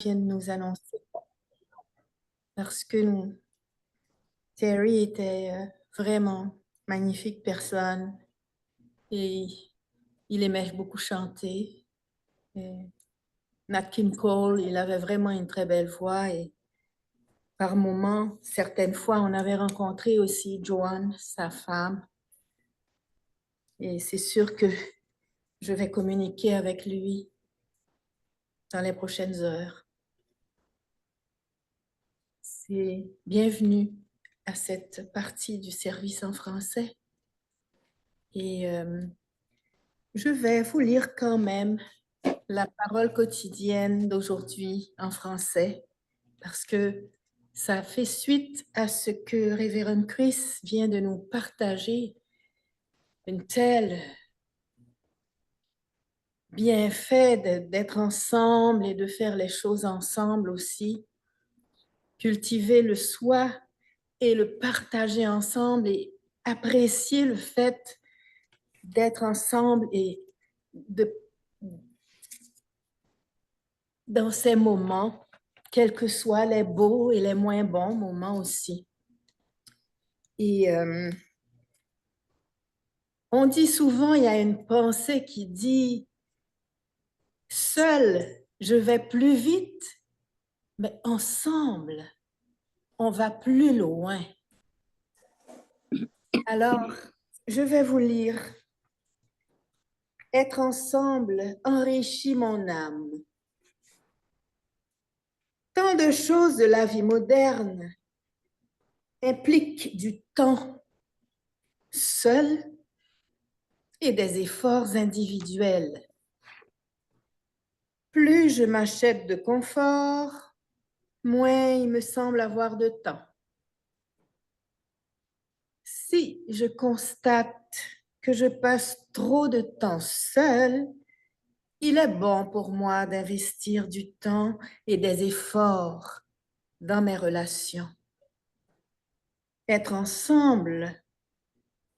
Vient de nous annoncer parce que Terry était vraiment magnifique personne et il aimait beaucoup chanter. Et Nat King Cole, il avait vraiment une très belle voix et par moments, certaines fois, on avait rencontré aussi Joanne, sa femme, et c'est sûr que je vais communiquer avec lui dans les prochaines heures. C'est bienvenue à cette partie du service en français. Et je vais vous lire quand même la parole quotidienne d'aujourd'hui en français parce que ça fait suite à ce que Révérend Chris vient de nous partager, une telle bienfait d'être ensemble et de faire les choses ensemble aussi, cultiver le soi et le partager ensemble et apprécier le fait d'être ensemble et de dans ces moments, quels que soient les beaux et les moins bons moments aussi. Et on dit souvent, il y a une pensée qui dit, seul, je vais plus vite, mais ensemble, on va plus loin. Alors, je vais vous lire. Être ensemble enrichit mon âme. Tant de choses de la vie moderne impliquent du temps seul et des efforts individuels. Plus je m'achète de confort, moins il me semble avoir de temps. Si je constate que je passe trop de temps seule, il est bon pour moi d'investir du temps et des efforts dans mes relations. Être ensemble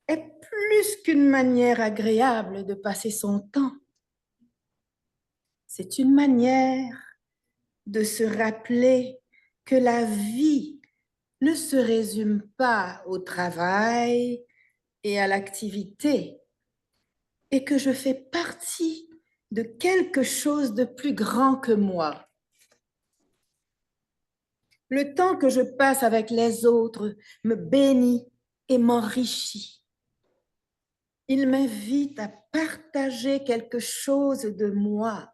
est plus qu'une manière agréable de passer son temps. C'est une manière de se rappeler que la vie ne se résume pas au travail et à l'activité et que je fais partie de quelque chose de plus grand que moi. Le temps que je passe avec les autres me bénit et m'enrichit. Il m'invite à partager quelque chose de moi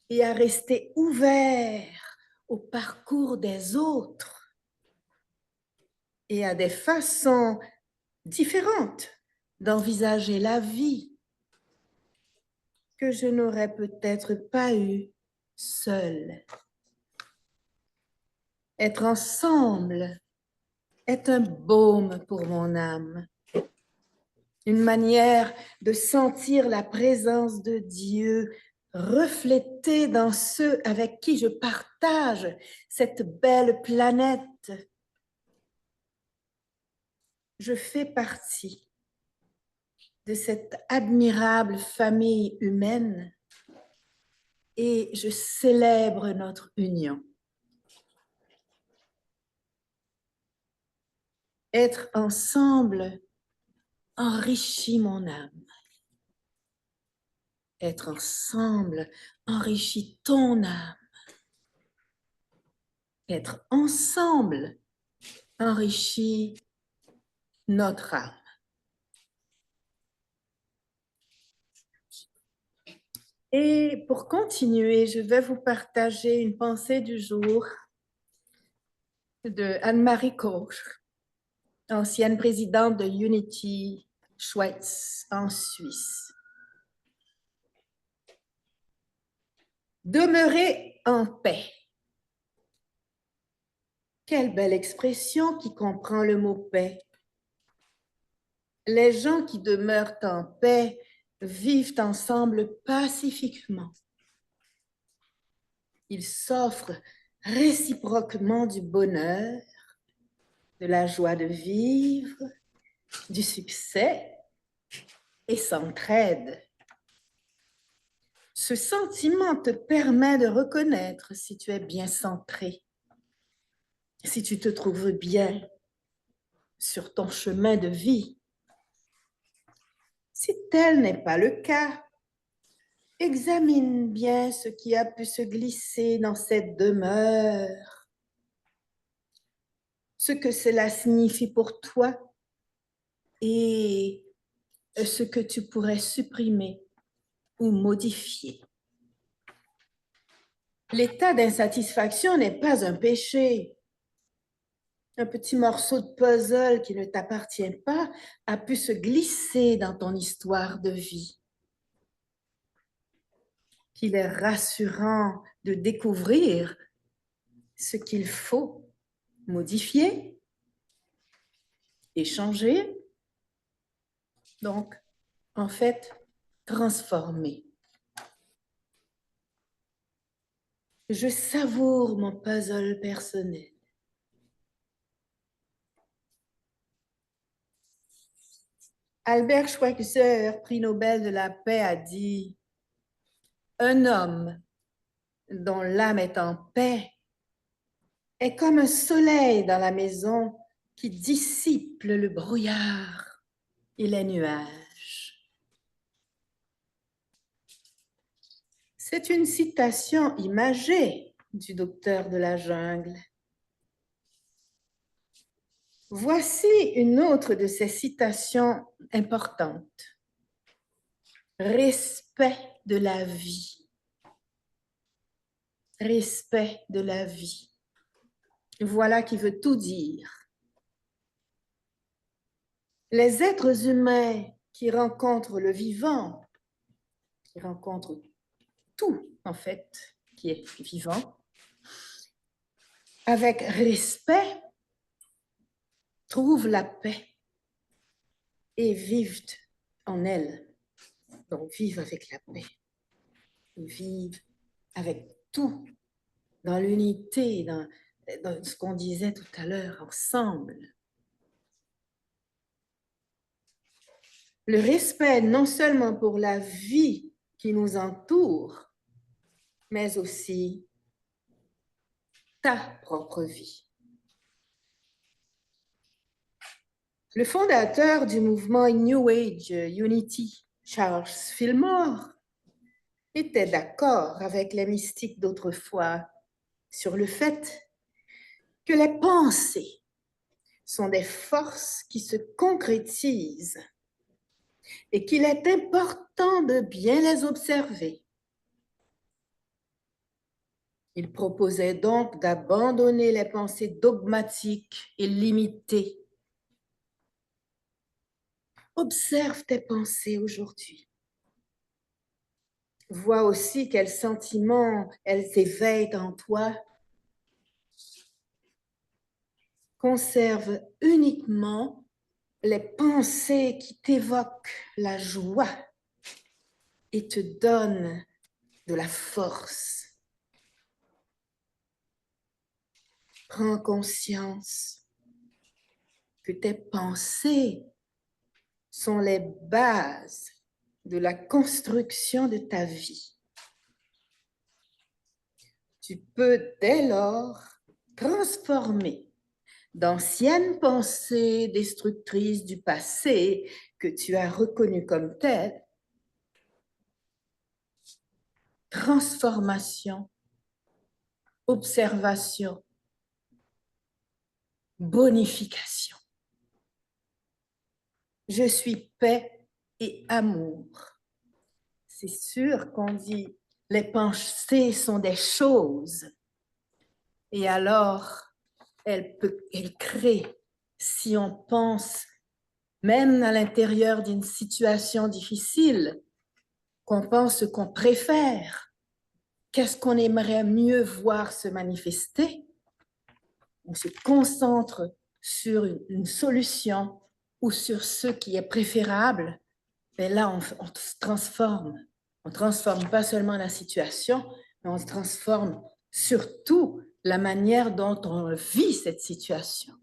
et à rester ouvert au parcours des autres et à des façons différentes d'envisager la vie que je n'aurais peut-être pas eu seule. Être ensemble est un baume pour mon âme, une manière de sentir la présence de Dieu reflétée dans ceux avec qui je partage cette belle planète. Je fais partie de cette admirable famille humaine et je célèbre notre union. Être ensemble enrichit mon âme. Être ensemble enrichit ton âme. Être ensemble enrichit notre âme. Et pour continuer, je vais vous partager une pensée du jour de Anne-Marie Koch, ancienne présidente de Unity Schweiz en Suisse. Demeurer en paix. Quelle belle expression qui comprend le mot paix. Les gens qui demeurent en paix vivent ensemble pacifiquement. Ils s'offrent réciproquement du bonheur, de la joie de vivre, du succès et s'entraident. Ce sentiment te permet de reconnaître si tu es bien centré, si tu te trouves bien sur ton chemin de vie. Si tel n'est pas le cas, examine bien ce qui a pu se glisser dans cette demeure, ce que cela signifie pour toi et ce que tu pourrais supprimer ou modifier. L'état d'insatisfaction n'est pas un péché. Un petit morceau de puzzle qui ne t'appartient pas a pu se glisser dans ton histoire de vie. Qu'il est rassurant de découvrir ce qu'il faut modifier et changer. Donc, en fait, transformer. Je savoure mon puzzle personnel. Albert Schweitzer, prix Nobel de la paix, a dit « Un homme dont l'âme est en paix est comme un soleil dans la maison qui dissipe le brouillard et les nuages. » C'est une citation imagée du docteur de la jungle. Voici une autre de ces citations importantes. Respect de la vie. Respect de la vie. Voilà qui veut tout dire. Les êtres humains qui rencontrent le vivant, qui rencontrent tout, en fait, qui est vivant, avec respect, trouvent la paix et vivent en elle. Donc, vivent avec la paix. Vivent avec tout, dans l'unité, dans ce qu'on disait tout à l'heure, ensemble. Le respect, non seulement pour la vie qui nous entoure, mais aussi ta propre vie. Le fondateur du mouvement New Age Unity, Charles Fillmore, était d'accord avec les mystiques d'autrefois sur le fait que les pensées sont des forces qui se concrétisent et qu'il est important de bien les observer. Il proposait donc d'abandonner les pensées dogmatiques et limitées. Observe tes pensées aujourd'hui. Vois aussi quels sentiments elles éveillent en toi. Conserve uniquement les pensées qui t'évoquent la joie et te donnent de la force. Prends conscience que tes pensées sont les bases de la construction de ta vie. Tu peux dès lors transformer d'anciennes pensées destructrices du passé que tu as reconnues comme telles, transformation, observation, bonification. Je suis paix et amour. C'est sûr qu'on dit les pensées sont des choses et alors elles créent, si on pense même à l'intérieur d'une situation difficile, qu'on pense ce qu'on préfère, qu'est-ce qu'on aimerait mieux voir se manifester, on se concentre sur une solution ou sur ce qui est préférable, mais là, on se transforme. On ne transforme pas seulement la situation, mais on se transforme surtout la manière dont on vit cette situation.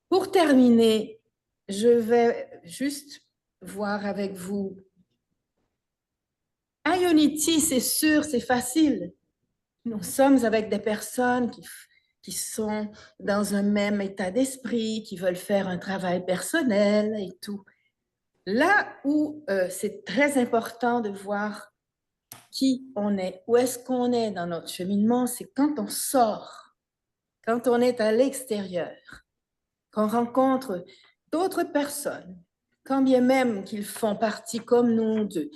Pour terminer, je vais juste voir avec vous Unity, c'est sûr, c'est facile. Nous sommes avec des personnes qui sont dans un même état d'esprit, qui veulent faire un travail personnel et tout. Là où c'est très important de voir qui on est, où est-ce qu'on est dans notre cheminement, c'est quand on sort, quand on est à l'extérieur, qu'on rencontre d'autres personnes, quand bien même qu'ils font partie comme nous de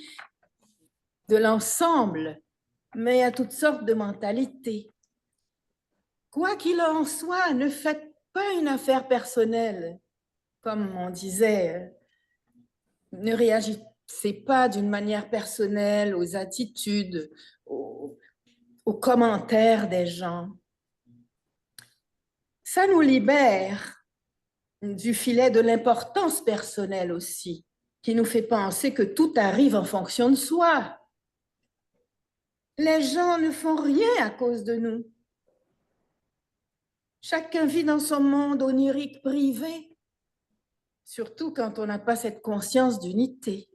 l'ensemble, mais il y a toutes sortes de mentalités. Quoi qu'il en soit, ne faites pas une affaire personnelle. Comme on disait, ne réagissez pas d'une manière personnelle aux attitudes, aux, aux commentaires des gens. Ça nous libère du filet de l'importance personnelle aussi, qui nous fait penser que tout arrive en fonction de soi. Les gens ne font rien à cause de nous. Chacun vit dans son monde onirique privé, surtout quand on n'a pas cette conscience d'unité.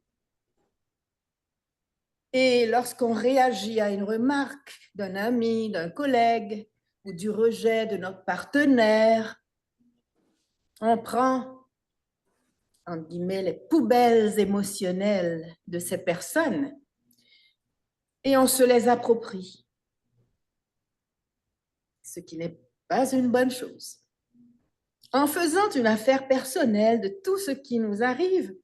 Et lorsqu'on réagit à une remarque d'un ami, d'un collègue ou du rejet de notre partenaire, on prend, entre guillemets, les poubelles émotionnelles de ces personnes et on se les approprie, ce qui n'est pas une bonne chose. En faisant une affaire personnelle de tout ce qui nous arrive,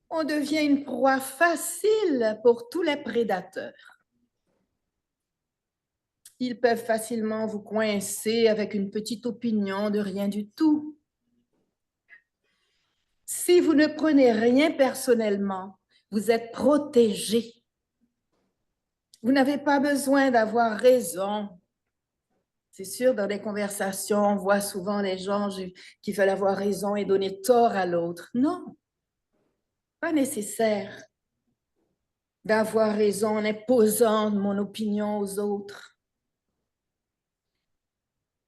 on devient une proie facile pour tous les prédateurs. Ils peuvent facilement vous coincer avec une petite opinion de rien du tout. Si vous ne prenez rien personnellement, vous êtes protégé. Vous n'avez pas besoin d'avoir raison. C'est sûr, dans les conversations, on voit souvent les gens qui veulent avoir raison et donner tort à l'autre. Non, pas nécessaire d'avoir raison en imposant mon opinion aux autres.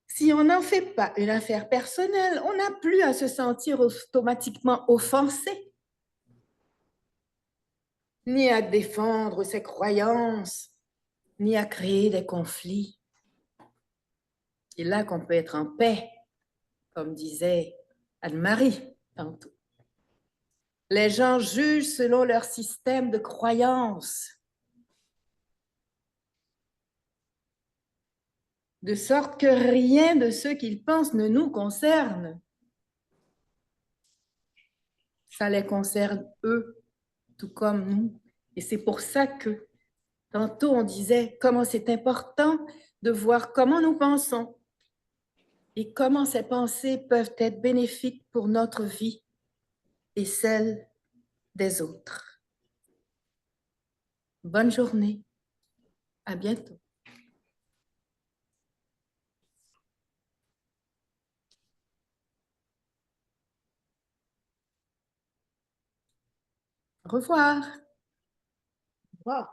Si on n'en fait pas une affaire personnelle, on n'a plus à se sentir automatiquement offensé, ni à défendre ses croyances, ni à créer des conflits. C'est là qu'on peut être en paix, comme disait Anne-Marie tantôt. Les gens jugent selon leur système de croyances, de sorte que rien de ce qu'ils pensent ne nous concerne. Ça les concerne eux, tout comme nous. Et c'est pour ça que tantôt on disait comment c'est important de voir comment nous pensons et comment ces pensées peuvent être bénéfiques pour notre vie et celle des autres. Bonne journée. À bientôt. Au revoir. Wow.